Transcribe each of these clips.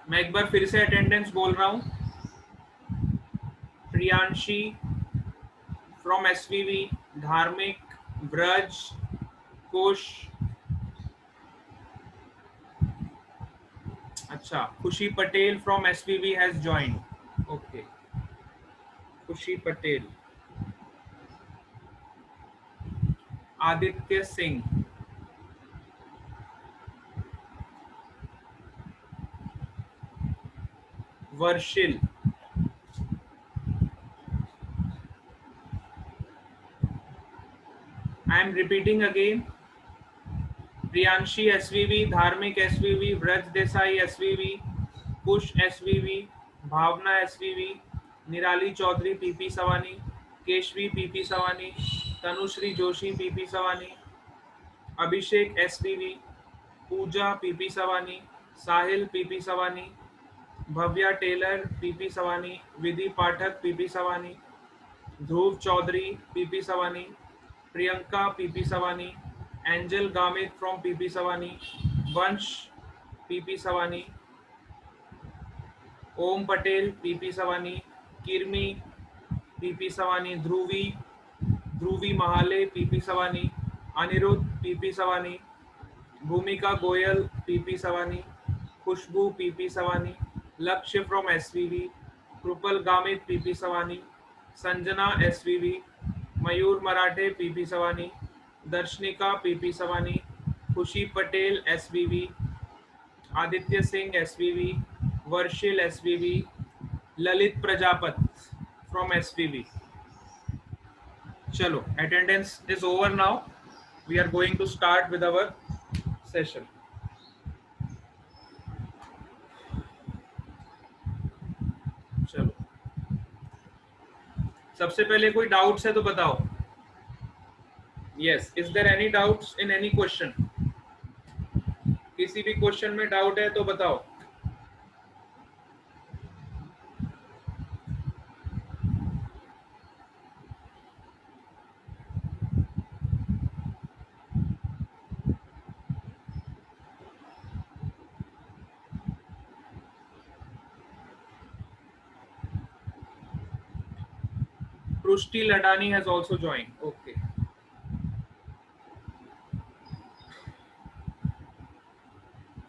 मैं एक बार फिर से अटेंडेंस बोल रहा हूँ। प्रियांशी फ्रॉम एसवीवी, धार्मिक, ब्रज, कुश, अच्छा, Khushi Patel from SVV has joined. Okay, Khushi Patel, Aditya Singh, Varshil, I am repeating again, Priyanshi SVV, Dharmik SVV, Vraj Desai एसवीवी, Kush एसवीवी, Bhavna SVV, Nirali Chaudhary PP Savani, Keshvi PP Savani, Tanushree Joshi PP Savani, Abhishek SVV, Pooja PP Savani, Sahil PP Savani, Bhavya Tailor PP Savani, Vidhi Pathak PP Savani, Dhruv Chaudhary PP Savani, Priyanka PP Savani, Angel Gamit from PP Savani, Vansh PP Savani, Om Patel PP Savani, Kirmi PP Savani, Dhruvi Mahale PP Savani, Aniruddh PP Savani, Bhumika Goyal PP Savani, Khushboo PP Savani, Lakshya from SVV, Kripal Gamit PP Savani, Sanjana SVV, Mayur Marathe PP Savani, Darshanika PP Savani, Khushi Patel SVV, Aditya Singh SVV, Varshil SVV, Lalit Prajapat from SVV. चलो, attendance is over now, we are going to start with our session. चलो, सबसे पहले कोई doubts है तो बताओ। Yes, is there any doubts in any question? किसी भी क्वेश्चन में डाउट है तो बताओ। Prushti Ladani has also joined. Okay.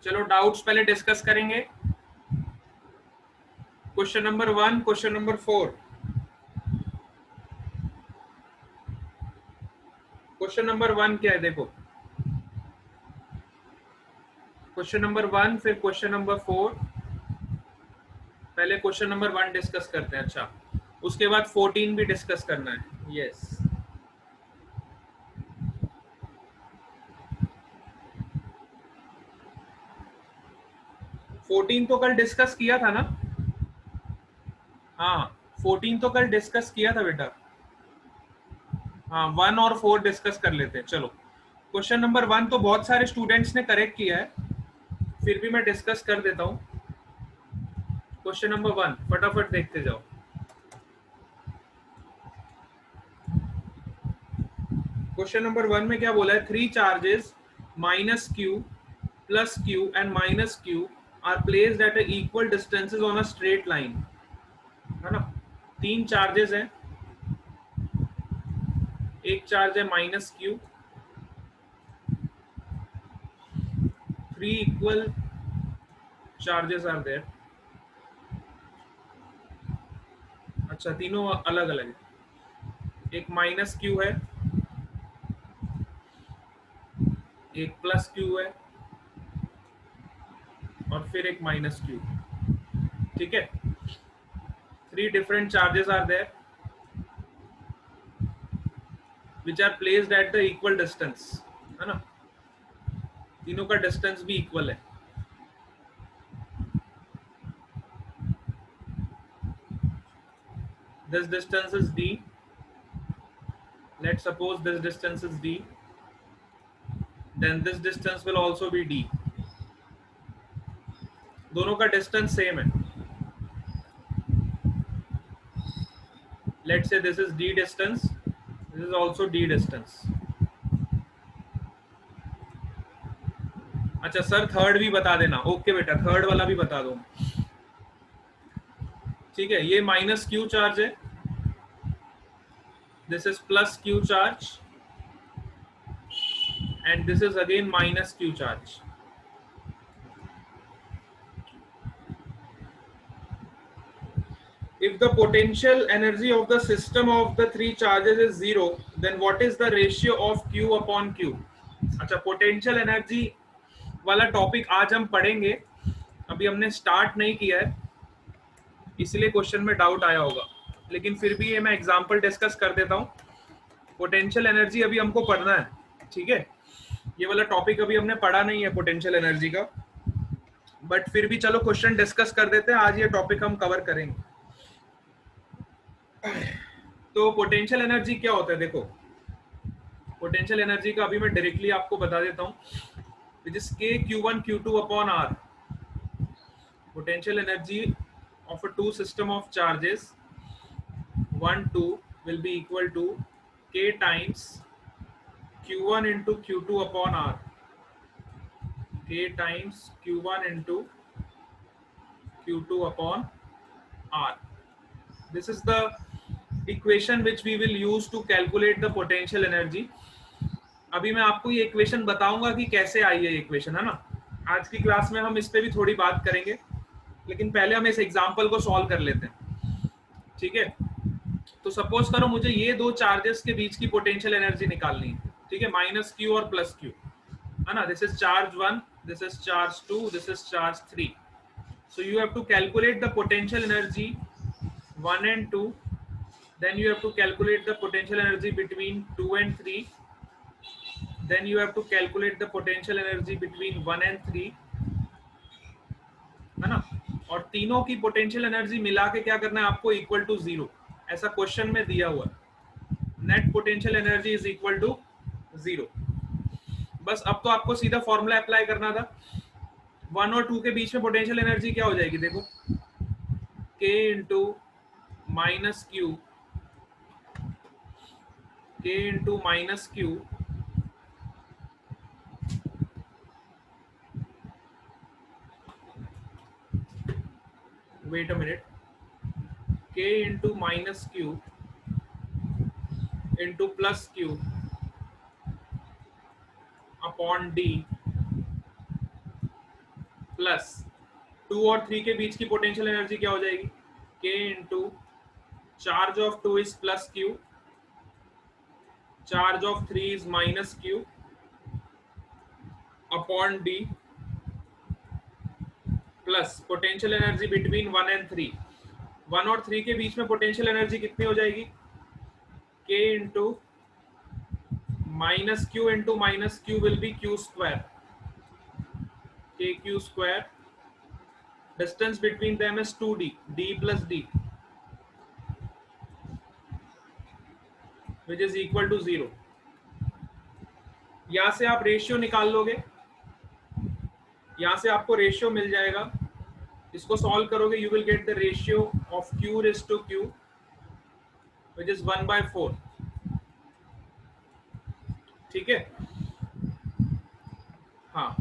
चलो, डाउट्स पहले डिस्कस करेंगे। Question number 1, question number 4। Question number 1 क्या है देखो, क्वेश्चन नंबर 1 फिर क्वेश्चन नंबर 4। पहले क्वेश्चन नंबर 1 डिस्कस करते हैं। अच्छा, उसके बाद 14 भी डिस्कस करना है। यस, 14 तो कल डिस्कस किया था ना? हाँ, 14 तो कल डिस्कस किया था बेटा। हाँ, 1 और 4 डिस्कस कर लेते हैं। चलो, क्वेश्चन नंबर 1 तो बहुत सारे स्टूडेंट्स ने करेक्ट किया है, फिर भी मैं डिस्कस कर देता हूँ। क्वेश्चन नंबर 1 फटाफट देखते जाओ। क्वेश्चन नंबर 1 में क्या बोला है? 3 charges minus Q, plus Q and minus Q are placed at equal distances on a straight line, है ना? 3 चार्जेस हैं, एक चार्ज है minus Q, 3 equal charges are there. अच्छा, तीनों अलग अलग है। एक माइनस क्यू है, एक प्लस क्यू है और फिर एक माइनस क्यू। ठीक है, 3 different charges are there which are placed at the equal distance, है ना? तीनों का डिस्टेंस भी इक्वल है। This distance is d. Let's suppose this distance is d, then this distance will also be d. दोनों का डिस्टेंस सेम है। Let's say this is d distance, this is also d distance. अच्छा sir, third भी बता देना। Okay बेटा, third वाला भी बता दो। ठीक है, ये माइनस क्यू चार्ज है, this is plus Q charge and this is again minus q charge. If the potential energy of the system of the three charges is zero, then what is the ratio of q upon q? अच्छा, potential energy वाला topic आज हम पढ़ेंगे, अभी हमने start नहीं किया है, इसलिए क्वेश्चन में डाउट आया होगा, लेकिन फिर भी ये मैं एग्जांपल डिस्कस कर देता हूँ। पोटेंशियल एनर्जी अभी हमको पढ़ना है, ठीक है, ये वाला टॉपिक अभी हमने पढ़ा नहीं है पोटेंशियल एनर्जी का, बट फिर भी चलो क्वेश्चन डिस्कस कर देते हैं, आज ये टॉपिक हम कवर करेंगे। तो पोटेंशियल एनर्जी क्या होता है, देखो पोटेंशियल एनर्जी का अभी मैं डायरेक्टली आपको बता देता हूँ, which is k q1 q2 upon r। Potential energy of a two system of charges 1 2 will be equal to k times q1 into q2 upon r, k times q1 into q2 upon r. This is the equation which we will use to calculate the potential energy. अभी मैं आपको ये equation बताऊंगा कि कैसे आई है equation, है ना। आज की क्लास में हम इस पे भी थोड़ी बात करेंगे, लेकिन पहले हम इस एग्जांपल को सॉल्व कर लेते हैं, ठीक है। तो सपोज करो मुझे ये दो चार्जेस के बीच की पोटेंशियल एनर्जी निकालनी है, ठीक है, माइनस क्यू और प्लस क्यू, है ना। This is charge 1, this is charge 2, this is charge 3। So you have to calculate the potential energy 1 and 2, then you have to calculate the potential energy between 2 and 3, then you have to calculate the potential energy between 1 and 3, है ना। और तीनों की potential energy मिला के क्या करना है आपको, इक्वल टू 0, ऐसा क्वेश्चन में दिया हुआ है। Net potential energy is equal to 0। बस अब तो आपको सीधा फॉर्मूला अप्लाई करना था। 1 और 2 के बीच में पोटेंशियल एनर्जी क्या हो जाएगी, देखो k into minus Q, k into minus Q wait a minute, k into minus q into plus q upon d plus 2 और 3 के बीच की पोटेंशियल एनर्जी क्या हो जाएगी, k into charge of 2 is plus q, charge of 3 is minus q upon d plus potential energy between 1 and 3। 1 और 3 के बीच में potential energy कितनी हो जाएगी, k into minus Q will be Q square, k Q square, distance between them is 2d, d plus d which is equal to 0। यहां से आप ratio निकाल लोगे, यहां से आपको रेशियो मिल जाएगा, इसको सॉल्व करोगे you will get the ratio of q raise to q which is 1/4, ठीक है। हाँ,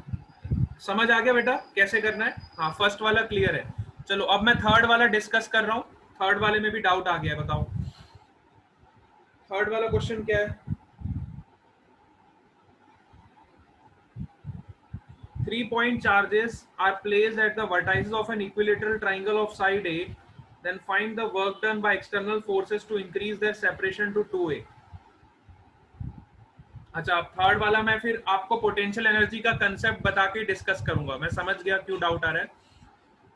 समझ आ गया बेटा कैसे करना है। हाँ, फर्स्ट वाला क्लियर है। चलो अब मैं थर्ड वाला डिस्कस कर रहा हूँ, थर्ड वाले में भी डाउट आ गया है, बताओ थर्ड वाला क्वेश्चन क्या है। 3 point charges are placed at the vertices of an equilateral triangle of side A, then find the work done by external forces to increase their separation to 2a। अच्छा, अब third वाला मैं फिर आपको potential energy का concept बता के discuss करूंगा। मैं समझ गया क्यों डाउट आ रहा है।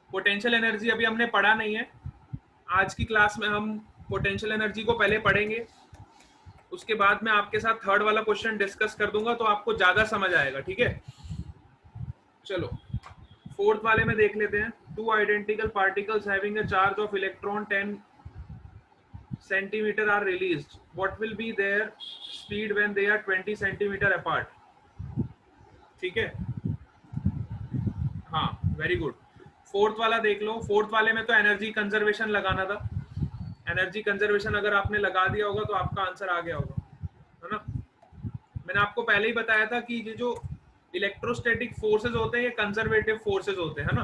पोटेंशियल एनर्जी अभी हमने पढ़ा नहीं है, आज की क्लास में हम पोटेंशियल एनर्जी को पहले पढ़ेंगे, उसके बाद मैं आपके साथ थर्ड वाला क्वेश्चन डिस्कस कर दूंगा, तो आपको ज्यादा समझ आएगा, ठीक है। चलो फोर्थ वाले में देख लेते हैं। 2 identical particles having a charge of electron 10 centimeter are released. What will be their speed when they are 20 centimeter apart? ठीक है, हाँ वेरी गुड। फोर्थ वाला देख लो, फोर्थ वाले में तो एनर्जी कंजर्वेशन लगाना था। एनर्जी कंजर्वेशन अगर आपने लगा दिया होगा तो आपका आंसर आ गया होगा, है ना। मैंने आपको पहले ही बताया था कि ये जो इलेक्ट्रोस्टैटिक फोर्सेस होते हैं ये कंजर्वेटिव फोर्सेस होते हैं, है ना।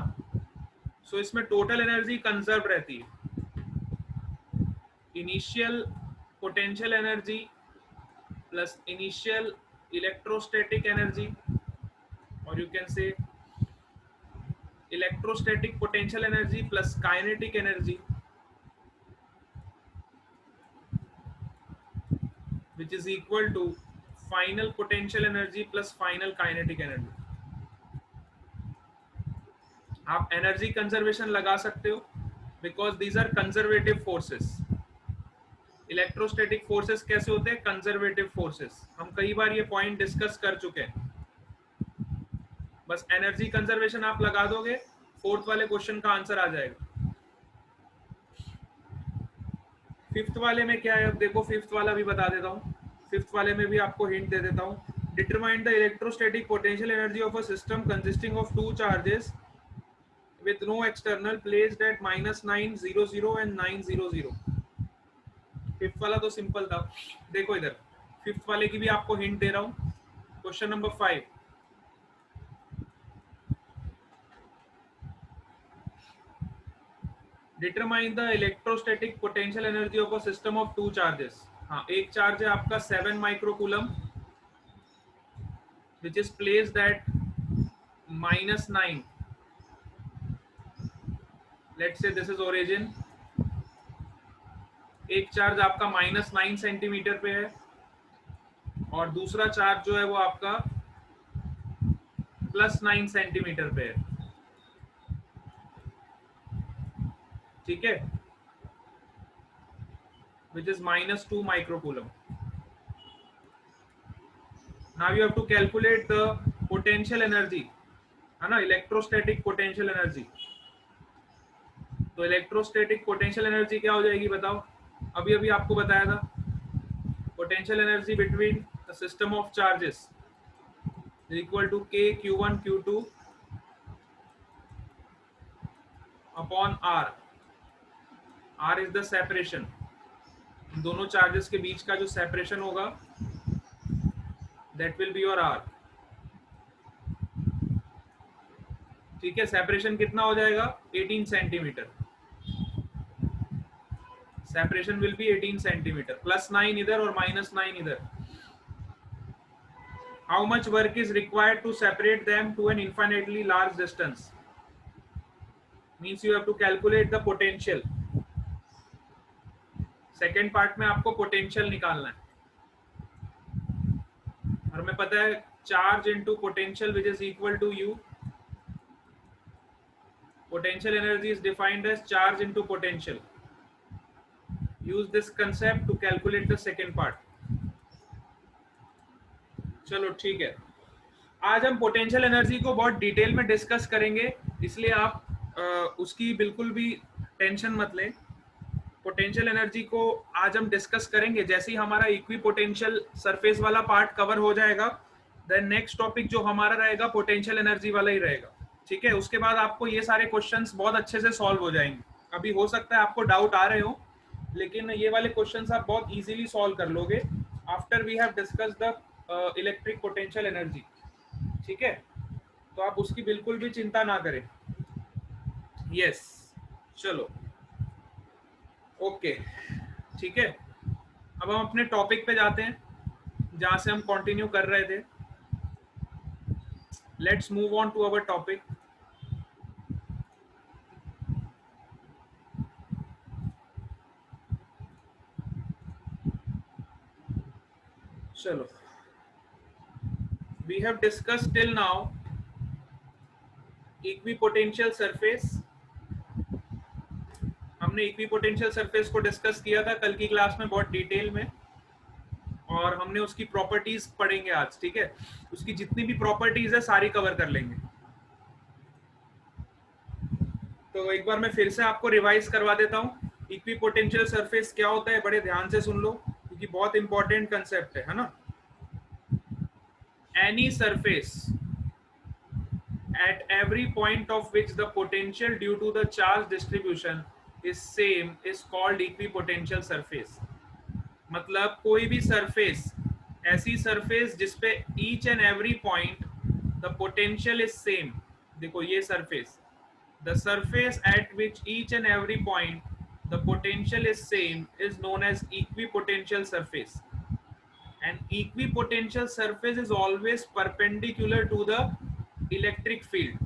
सो इसमें टोटल एनर्जी कंजर्व रहती है, initial potential energy plus initial electrostatic energy, और you can say electrostatic potential energy plus kinetic energy, which is equal to final potential energy plus final kinetic energy. आप energy conservation लगा सकते हो because these are conservative forces. Electrostatic forces कैसे होते हैं? Conservative forces. हम कई बार ये पॉइंट डिस्कस कर चुके हैं. बस एनर्जी कंजर्वेशन आप लगा दोगे, फोर्थ वाले क्वेश्चन का आंसर आ जाएगा. फिफ्थ वाले में क्या है? अब देखो, फिफ्थ वाला भी बता देता हूँ. फिफ्थ वाले में भी आपको हिंट दे देता हूँ. Determine the electrostatic potential energy of a system consisting of two charges with no external placed at -9, 0, 0 and 9, 0, 0. Fifth वाला तो सिंपल था. देखो इधर फिफ्थ वाले की भी आपको हिंट दे रहा हूं. Question number 5. Determine the electrostatic potential energy of a system of two charges. हाँ, एक चार्ज है आपका 7 microcoulomb which is placed at -9. Let's say this is origin. एक चार्ज आपका -9 सेंटीमीटर पे है और दूसरा चार्ज जो है वो आपका +9 सेंटीमीटर पे है. ठीक है, which is -2 microcoulomb. Now you have to calculate the potential energy, है ना, इलेक्ट्रोस्टैटिक पोटेंशियल एनर्जी. तो इलेक्ट्रोस्टैटिक पोटेंशियल एनर्जी क्या हो जाएगी बताओ? अभी अभी आपको बताया था. Potential energy between the system of charges is equal to k q1 q2 upon r. r is the separation. दोनों चार्जेस के बीच का जो सेपरेशन होगा that will be your r. ठीक है, सेपरेशन कितना हो जाएगा? 18 centimetre. Separation will be 18 centimetre. +9 इधर और -9 इधर. How much work is required to separate them to an infinitely large distance? Means you have to calculate the potential. Second part में आपको पोटेंशियल निकालना है. और हमें पता है charge into potential which is equal to U. Potential energy is defined as charge into potential. Use this concept to calculate the second part. चलो ठीक है, आज हम पोटेंशियल एनर्जी को बहुत डिटेल में डिस्कस करेंगे, इसलिए आप उसकी बिल्कुल भी टेंशन मत लें. पोटेंशियल एनर्जी को आज हम डिस्कस करेंगे. जैसे ही हमारा इक्वी पोटेंशियल सरफेस वाला पार्ट कवर हो जाएगा, देन नेक्स्ट टॉपिक जो हमारा रहेगा पोटेंशियल एनर्जी वाला ही रहेगा. ठीक है, उसके बाद आपको ये सारे क्वेश्चंस बहुत अच्छे से सॉल्व हो जाएंगे. अभी हो सकता है आपको डाउट आ रहे हो, लेकिन ये वाले क्वेश्चंस आप बहुत इजीली सॉल्व कर लोगे after we have discuss the electric potential energy. ठीक है, तो आप उसकी बिल्कुल भी चिंता ना करें. यस, चलो ओके. ठीक है, अब हम अपने टॉपिक पे जाते हैं जहां से हम कंटिन्यू कर रहे थे. Let's move on to our topic. चलो, we have discussed till now equipotential surface. हमने इक्विपोटेंशियल सरफेस को डिस्कस किया था कल की क्लास में बहुत डिटेल में, और हमने उसकी प्रॉपर्टीज पढ़ेंगे आज. ठीक है, उसकी जितनी भी प्रॉपर्टीज है सारी कवर कर लेंगे. तो एक बार मैं फिर से आपको रिवाइज करवा देता हूँ. इक्विपोटेंशियल सरफेस क्या होता है, बड़े ध्यान से सुन लो क्योंकि बहुत इंपॉर्टेंट कंसेप्ट है ना. Any surface at every point of which the potential due to the charge distribution is same is called equipotential surface. मतलब कोई भी सरफेस, ऐसी सरफेस जिसपे each and every point the potential is same. देखो ये surface, the surface at which each and every point the potential is same is known as equipotential surface, and equipotential surface is always perpendicular to the electric field.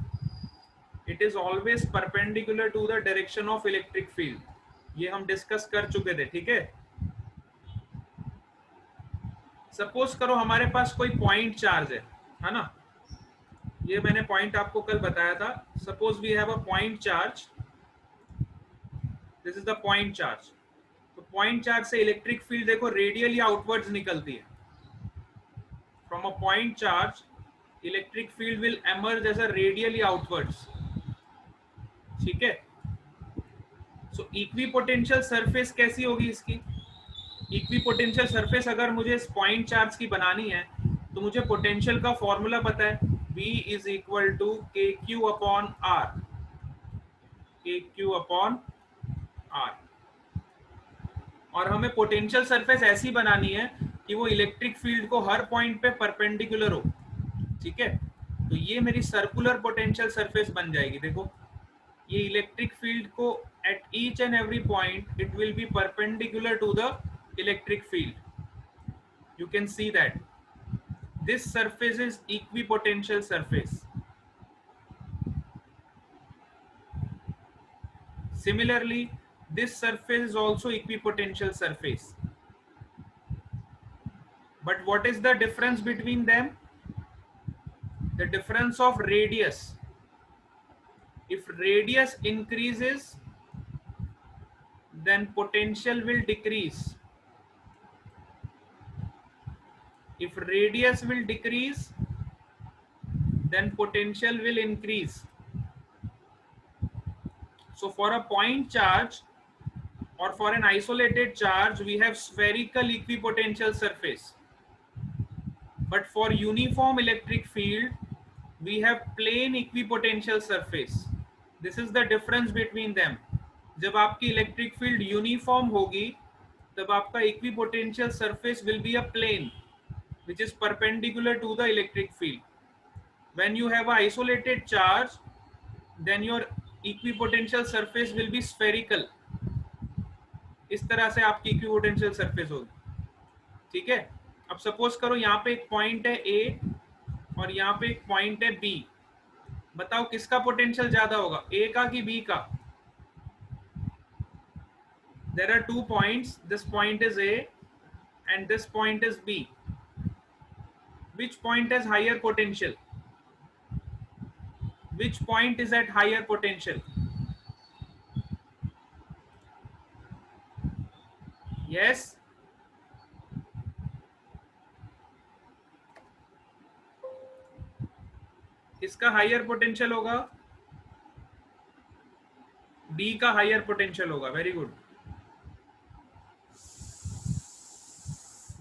It is always perpendicular to the direction of electric field. ये हम discuss कर चुके थे, ठीक है। Suppose करो हमारे पास कोई पॉइंट चार्ज है ना, ये मैंने पॉइंट आपको कल बताया था। Suppose we have a point charge, this is the point charge. तो पॉइंट चार्ज से इलेक्ट्रिक फील्ड देखो रेडियली आउटवर्ड्स निकलती है। From a point charge electric field will emerge as a radially outwards, ठीक है। सो इक्विपोटेंशियल सरफेस कैसी होगी इसकी? इक्विपोटेंशियल सरफेस अगर मुझे इस पॉइंट चार्ज की बनानी है तो मुझे पोटेंशियल का फॉर्मूला पता है, V इज इक्वल टू के क्यू अपॉन आर, के क्यू अपॉन आर। और हमें पोटेंशियल सरफेस ऐसी बनानी है कि वो इलेक्ट्रिक फील्ड को हर पॉइंट पे परपेंडिकुलर हो, ठीक है। तो ये मेरी सर्कुलर पोटेंशियल सरफेस बन जाएगी। देखो ये इलेक्ट्रिक फील्ड को at each and every point it will be perpendicular to the electric field. You can see that this surface is equipotential surface. Similarly, this surface is also equipotential surface. But what is the difference between them? The difference of radius. If radius increases, then potential will decrease. If radius will decrease, then potential will increase. So for a point charge or for an isolated charge, we have spherical equipotential surface. But for uniform electric field, we have plane equipotential surface. This is the difference between them. जब आपकी electric field uniform होगी तब आपका equipotential surface will be a plane which is perpendicular to the electric field. When you have an isolated charge, then your equipotential surface will be spherical. इस तरह से आपकी equipotential surface होगी, ठीक है। अब सपोज करो यहाँ पे एक पॉइंट है ए और यहाँ पे एक पॉइंट है बी। बताओ किसका पोटेंशियल ज्यादा होगा, ए का कि बी का? There are two points. This point is A and this point is B. Which point has higher potential? Which point is at higher potential? Yes. किसका हायर पोटेंशियल होगा? बी का हायर पोटेंशियल होगा। Very good,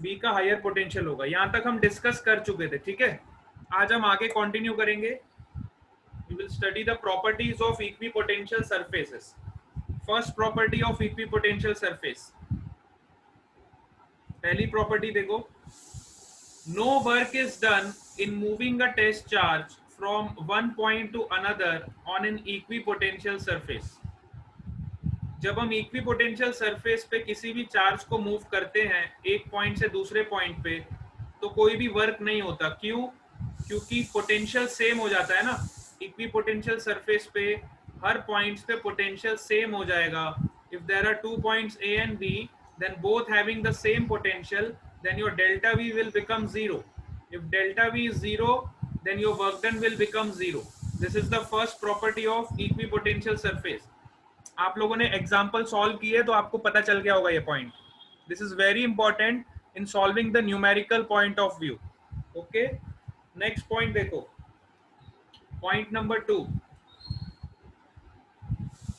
B का higher potential होगा। यहां तक हम discuss कर चुके थे, ठीक है। आज हम आगे कंटिन्यू करेंगे। We will study the properties of equipotential surfaces. First property of equipotential surface, पहली प्रॉपर्टी देखो, no work is done in moving a test charge from one point to another on an equipotential surface. जब हम equipotential surface पे किसी भी charge को move करते हैं एक पॉइंट से दूसरे पॉइंट पे, तो कोई भी वर्क नहीं होता। क्यों? क्योंकि पोटेंशियल सेम हो जाता है ना। इक्विपोटेंशियल सरफेस पे हर पॉइंट्स पे पोटेंशियल सेम हो जाएगा। If there are two points A and B, then both having the same potential, then your delta V will become 0. If delta V is 0, then your work done will become 0. This is the first property of equipotential surface. आप लोगों ने example solve किए तो आपको पता चल गया होगा ये point. This is very important in solving the numerical point of view. Okay, next point देखो, point number 2,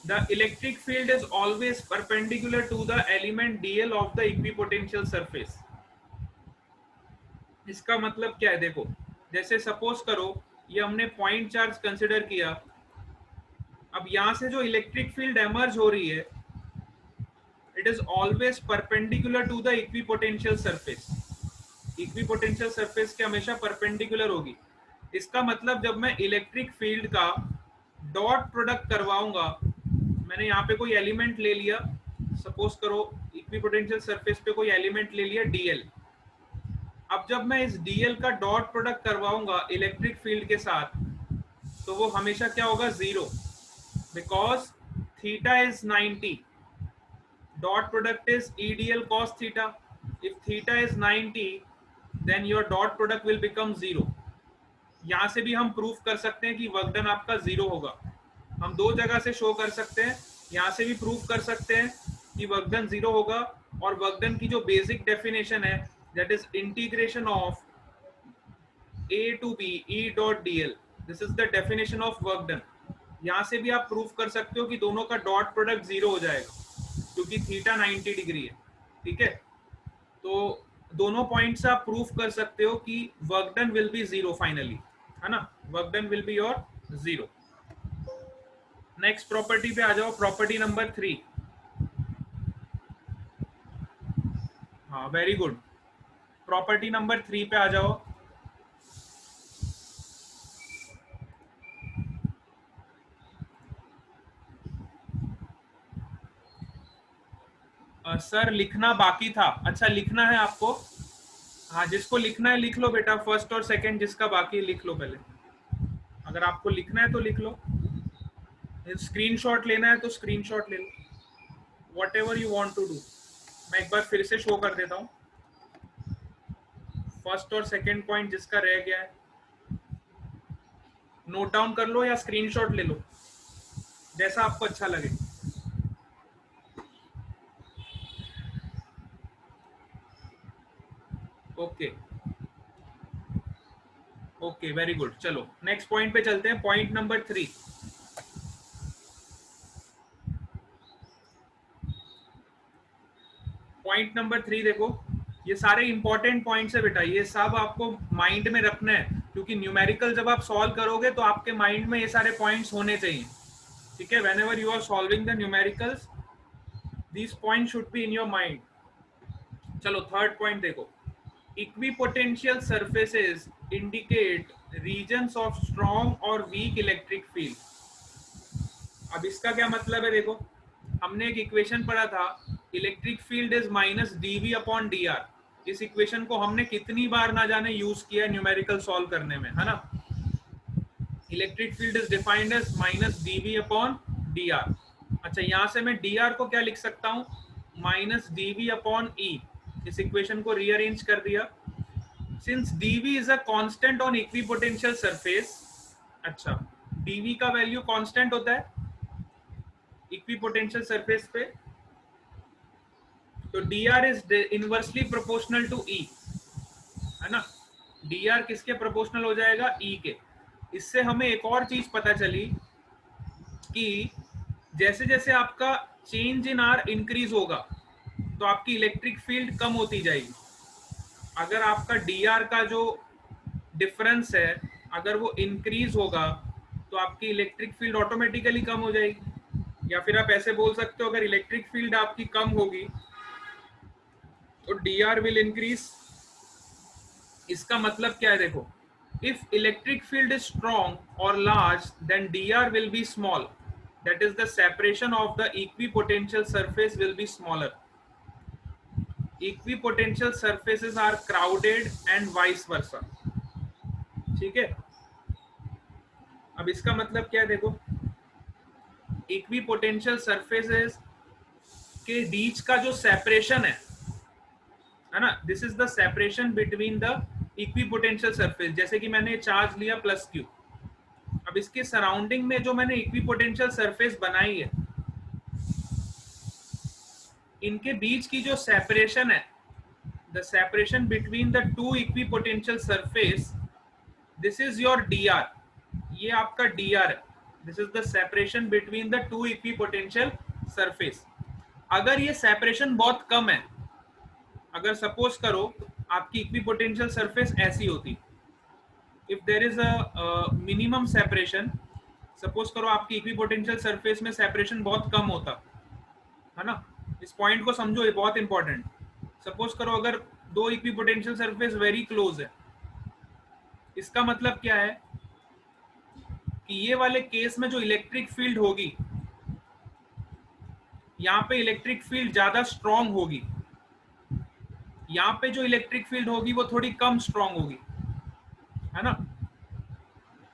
the electric field is always perpendicular to the element dl of the equipotential surface. इसका मतलब क्या है? देखो, जैसे suppose करो ये हमने पॉइंट चार्ज कंसिडर किया। अब यहां से जो इलेक्ट्रिक फील्ड एमर्ज हो रही है, it is always perpendicular to the equipotential surface. Equipotential surface के हमेशा परपेंडिकुलर होगी। इसका मतलब जब मैं इलेक्ट्रिक फील्ड का डॉट प्रोडक्ट करवाऊंगा, मैंने यहाँ पे कोई एलिमेंट ले लिया सपोज करो इक्विपोटेंशियल सरफेस पे कोई एलिमेंट ले लिया dl। अब जब मैं इस dl का डॉट प्रोडक्ट करवाऊंगा इलेक्ट्रिक फील्ड के साथ, तो वो हमेशा क्या होगा, zero, because theta is 90, dot product is EDL cos theta. If theta is 90, then your dot product will become zero. यहां से भी हम प्रूफ कर सकते हैं कि वर्क डन आपका जीरो होगा। हम दो जगह से शो कर सकते हैं, यहां से भी प्रूफ कर सकते हैं कि वर्क डन जीरो होगा। और वर्क डन की जो बेसिक डेफिनेशन है, that is integration of a to b e dot dl, this is the definition of work done. यहां से भी आप प्रूफ कर सकते हो कि दोनों का डॉट प्रोडक्ट जीरो हो जाएगा, क्योंकि थीटा 90 डिग्री है। ठीक है, तो दोनों पॉइंट से आप प्रूफ कर सकते हो कि work done will be zero finally, है ना, work done will be your zero. Next property पे आ जाओ, प्रॉपर्टी नंबर 3। हाँ, वेरी गुड। प्रॉपर्टी नंबर 3 पे आ जाओ। सर लिखना बाकी था। अच्छा, लिखना है आपको? हाँ, जिसको लिखना है लिख लो बेटा, फर्स्ट और सेकंड जिसका बाकी लिख लो पहले। अगर आपको लिखना है तो लिख लो, स्क्रीनशॉट लेना है तो स्क्रीनशॉट ले लो, whatever you want to do. मैं एक बार फिर से शो कर देता हूँ, फर्स्ट और सेकंड पॉइंट जिसका रह गया है नोट डाउन कर लो या स्क्रीनशॉट ले लो, जैसा आपको अच्छा लगे। Okay okay, very good. चलो नेक्स्ट पॉइंट पे चलते हैं, पॉइंट नंबर 3। पॉइंट नंबर 3 देखो, ये सारे इंपॉर्टेंट पॉइंट्स है बेटा, ये सब आपको माइंड में रखना है, क्योंकि न्यूमेरिकल जब आप सॉल्व करोगे तो आपके माइंड में ये सारे पॉइंट्स होने चाहिए। ठीक है, whenever you are solving the numericals, these point should be in your mind. चलो थर्ड पॉइंट देखो, equipotential surfaces indicate regions of strong और वीक इलेक्ट्रिक फील्ड। अब इसका क्या मतलब है, देखो हमने एक इक्वेशन पढ़ा था, electric field is minus dv upon d r. इस इक्वेशन को हमने कितनी बार ना जाने यूज किया न्यूमेरिकल सॉल्व करने में, है ना। Electric field is defined as minus dv upon d r. अच्छा, यहां से मैं डी आर को क्या लिख सकता हूं, माइनस डीवी अपॉन ई। इस इक्वेशन को रीअरेंज कर दिया, since dv is a constant on equipotential surface। अच्छा, dv का वैल्यू कांस्टेंट होता है इक्विपोटेंशियल सरफेस पे, तो dr is inversely proportional to e, है ना। dr किसके प्रोपोर्शनल हो जाएगा, e के। इससे हमें एक और चीज पता चली कि जैसे जैसे आपका चेंज इन r इंक्रीज होगा तो आपकी इलेक्ट्रिक फील्ड कम होती जाएगी। अगर आपका dr का जो डिफरेंस है अगर वो इंक्रीज होगा तो आपकी इलेक्ट्रिक फील्ड ऑटोमेटिकली कम हो जाएगी। या फिर आप ऐसे बोल सकते हो, अगर इलेक्ट्रिक फील्ड आपकी कम होगी तो dr विल इंक्रीज। इसका मतलब क्या है, देखो, if electric field is strong और large then dr will be small, that is the separation of the equipotential surface will be smaller. Equipotential surfaces are crowded and vice versa. ठीक है, अब इसका मतलब क्या है, देखो इक्विपोटेंशियल सरफेसेस के बीच का जो सेपरेशन है ना, this is the separation between the equipotential surface. जैसे कि मैंने चार्ज लिया प्लस क्यू, अब इसके सराउंडिंग में जो मैंने इक्विपोटेंशियल सरफेस बनाई है, इनके बीच की जो सेपरेशन है, the separation between the two equipotential surface, this is your dr। ये आपका dr है, this is the separation between the two equipotential surface. अगर ये सेपरेशन बहुत कम है, अगर सपोज करो आपकी इक्विपोटेंशियल सरफेस ऐसी होती, if there is a minimum separation, suppose करो आपकी इक्विपोटेंशियल सरफेस में सेपरेशन बहुत कम होता, है ना। इस पॉइंट को समझो, ये बहुत इंपॉर्टेंट। सपोज करो अगर दो इक्विपोटेंशियल सरफेस वेरी क्लोज है, इसका मतलब क्या है कि ये वाले केस में जो इलेक्ट्रिक फील्ड होगी, यहाँ पे इलेक्ट्रिक फील्ड ज्यादा स्ट्रांग होगी, यहाँ पे जो इलेक्ट्रिक फील्ड होगी वो थोड़ी कम स्ट्रांग होगी, है ना।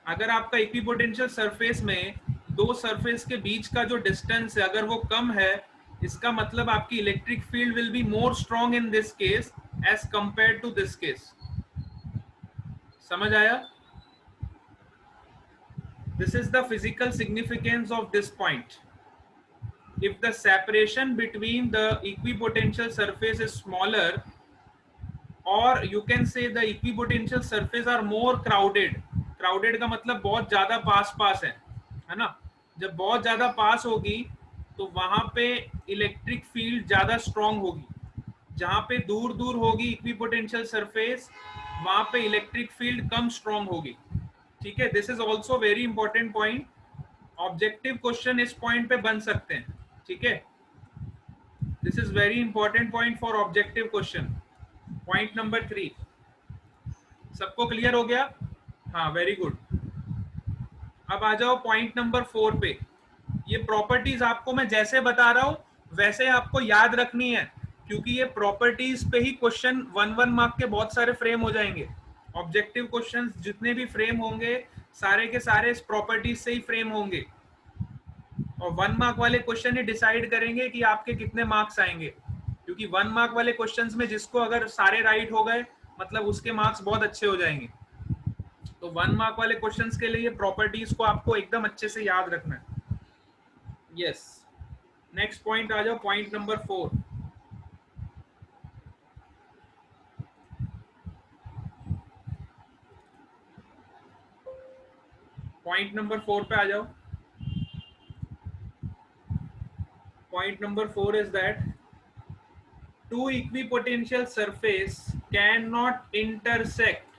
अगर आपका इक्विपोटेंशियल सरफेस में दो सरफेस के बीच का जो डिस्टेंस है अगर वो कम है, इसका मतलब आपकी electric field will be more strong in this case as compare to this case. समझ आया? This is the physical significance of this point. If the separation between the equipotential surface is smaller, or you can say the equipotential surface are more crowded, crowded का मतलब बहुत ज्यादा पास पास है ना। जब बहुत ज्यादा पास होगी तो वहां पे इलेक्ट्रिक फील्ड ज्यादा स्ट्रांग होगी, जहां पे दूर दूर होगी इक्विपोटेंशियल सरफेस वहां पे इलेक्ट्रिक फील्ड कम स्ट्रांग होगी। ठीक है, this is also very important point. Objective question इस पॉइंट पे बन सकते हैं। ठीक है, this is very important point for objective question. Point number 3 सबको क्लियर हो गया? हाँ, वेरी गुड। अब आ जाओ पॉइंट नंबर 4 पे। ये प्रॉपर्टीज आपको मैं जैसे बता रहा हूं वैसे आपको याद रखनी है, क्योंकि ये प्रॉपर्टीज पे ही क्वेश्चन 1 मार्क के बहुत सारे फ्रेम हो जाएंगे। ऑब्जेक्टिव क्वेश्चंस जितने भी फ्रेम होंगे सारे के सारे इस प्रॉपर्टीज से ही फ्रेम होंगे, और 1 मार्क वाले क्वेश्चन ही डिसाइड करेंगे कि आपके कितने मार्क्स आएंगे। क्योंकि 1 मार्क वाले क्वेश्चंस में जिसको अगर सारे राइट हो गए मतलब उसके मार्क्स बहुत अच्छे हो जाएंगे। तो 1 मार्क वाले क्वेश्चंस के लिए प्रॉपर्टीज को आपको एकदम अच्छे से याद रखना है। यस, नेक्स्ट पॉइंट आ जाओ, पॉइंट नंबर 4। पॉइंट नंबर 4 पे आ जाओ। Point number 4 is that two equipotential surface cannot intersect।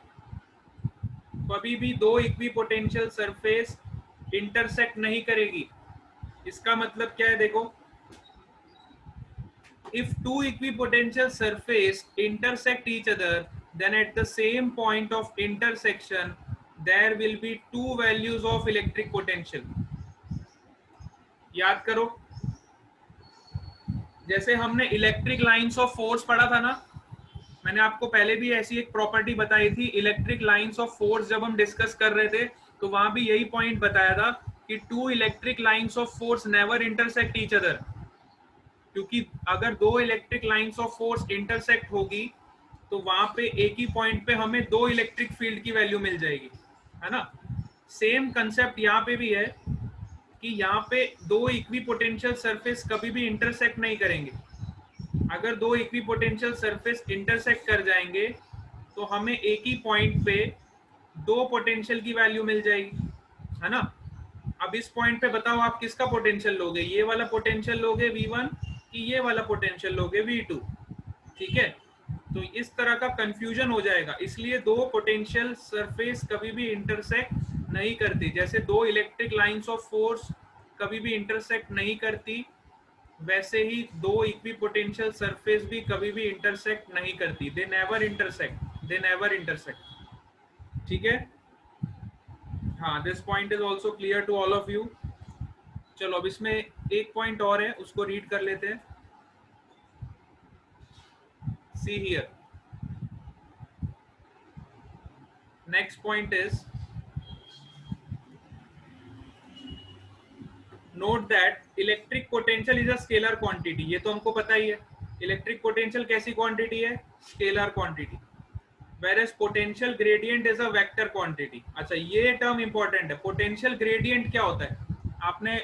कभी भी दो इक्विपोटेंशियल सरफेस इंटरसेक्ट नहीं करेगी। इसका मतलब क्या है देखो, if two equipotential surface intersect each other then at the same point of intersection there will be two values of electric potential। याद करो, जैसे हमने इलेक्ट्रिक लाइंस ऑफ फोर्स पढ़ा था ना, मैंने आपको पहले भी ऐसी एक प्रॉपर्टी बताई थी। इलेक्ट्रिक लाइंस ऑफ फोर्स जब हम डिस्कस कर रहे थे तो वहां भी यही पॉइंट बताया था कि two electric lines of force never intersect each other. क्योंकि अगर दो electric lines of force intersect होगी तो वहां पे एक ही पॉइंट पे हमें दो इलेक्ट्रिक फील्ड की वैल्यू मिल जाएगी, है ना। सेम कंसेप्ट यहाँ पे भी है कि यहाँ पे दो इक्विपोटेंशियल सरफेस कभी भी इंटरसेक्ट नहीं करेंगे। अगर दो इक्विपोटेंशियल सरफेस इंटरसेक्ट कर जाएंगे तो हमें एक ही पॉइंट पे दो पोटेंशियल की वैल्यू मिल जाएगी, है ना। अब इस पॉइंट पे बताओ आप किसका पोटेंशियल लोगे, ये वाला पोटेंशियल लोगे V1 कि ये वाला पोटेंशियल लोगे V2। ठीक है, तो इस तरह का कंफ्यूजन हो जाएगा, इसलिए दो पोटेंशियल सरफेस कभी भी इंटरसेक्ट नहीं करती। जैसे दो इलेक्ट्रिक लाइंस ऑफ फोर्स कभी भी इंटरसेक्ट नहीं करती, वैसे ही दो इक्विपोटेंशियल सरफेस भी कभी भी इंटरसेक्ट नहीं करती। They never intersect, they never intersect. ठीक है, हाँ, this point is also clear to all of you. चलो अब इसमें एक पॉइंट और है, उसको रीड कर लेते हैं। See here, next point is note that electric potential is a scalar quantity. ये तो हमको पता ही है, इलेक्ट्रिक पोटेंशियल कैसी क्वांटिटी है, scalar quantity. whereas potential gradient is a vector quantity। अच्छा, ये टर्म इंपॉर्टेंट है। पोटेंशियल ग्रेडियंट क्या होता है, आपने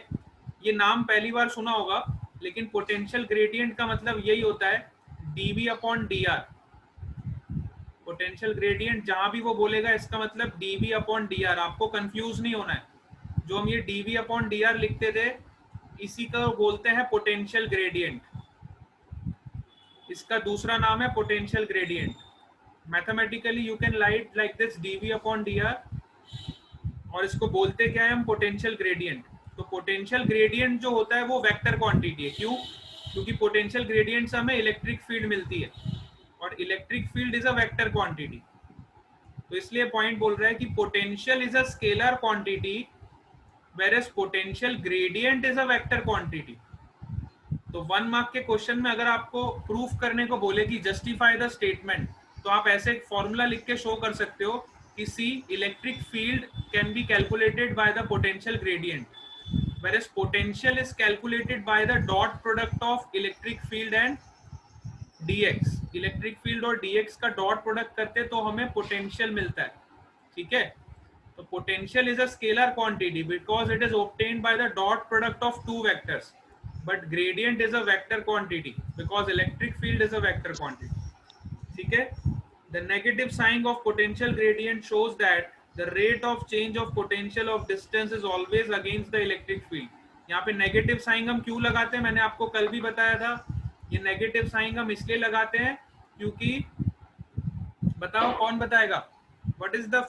ये नाम पहली बार सुना होगा, लेकिन पोटेंशियल ग्रेडियंट का मतलब यही होता है dv upon dr। Potential gradient जहां भी वो बोलेगा इसका मतलब dv अपॉन dr। आपको कंफ्यूज नहीं होना है। जो हम ये dv अपॉन dr लिखते थे इसी का बोलते हैं पोटेंशियल ग्रेडियंट। इसका दूसरा नाम है potential gradient. Mathematically you can write like this dv upon dr, और इसको बोलते क्या है हम, पोटेंशियल ग्रेडियंट। तो पोटेंशियल ग्रेडियंट जो होता है वो वेक्टर क्वांटिटी है। क्यों? क्योंकि पोटेंशियल ग्रेडियंट से हमें इलेक्ट्रिक फील्ड मिलती है, और electric field is a vector quantity. तो इसलिए पॉइंट बोल रहा है कि potential is a scalar quantity whereas potential gradient is a vector quantity। तो तो 1 मार्क के क्वेश्चन में अगर आपको प्रूफ करने को बोले कि जस्टिफाई द स्टेटमेंट, तो आप ऐसे एक फॉर्मूला लिख के शो कर सकते हो कि सी electric field can be calculated by the potential gradient, whereas potential is calculated by the dot product of electric field and dx. Electric field और dx का डॉट प्रोडक्ट करते तो हमें पोटेंशियल मिलता है, ठीक है। तो potential is a scalar quantity because it is obtained by the dot product of two vectors, but gradient is a vector quantity because electric field is a vector quantity, ठीक है। The negative sign of potential gradient shows that the rate of change of potential of distance is always against the electric field. यहाँ पे negative sign हम क्यों लगाते हैं, मैंने आपको कल भी बताया था। ये नेगेटिव साइन हम इसलिए लगाते हैं क्योंकि, बताओ कौन बताएगा, व्हाट इज द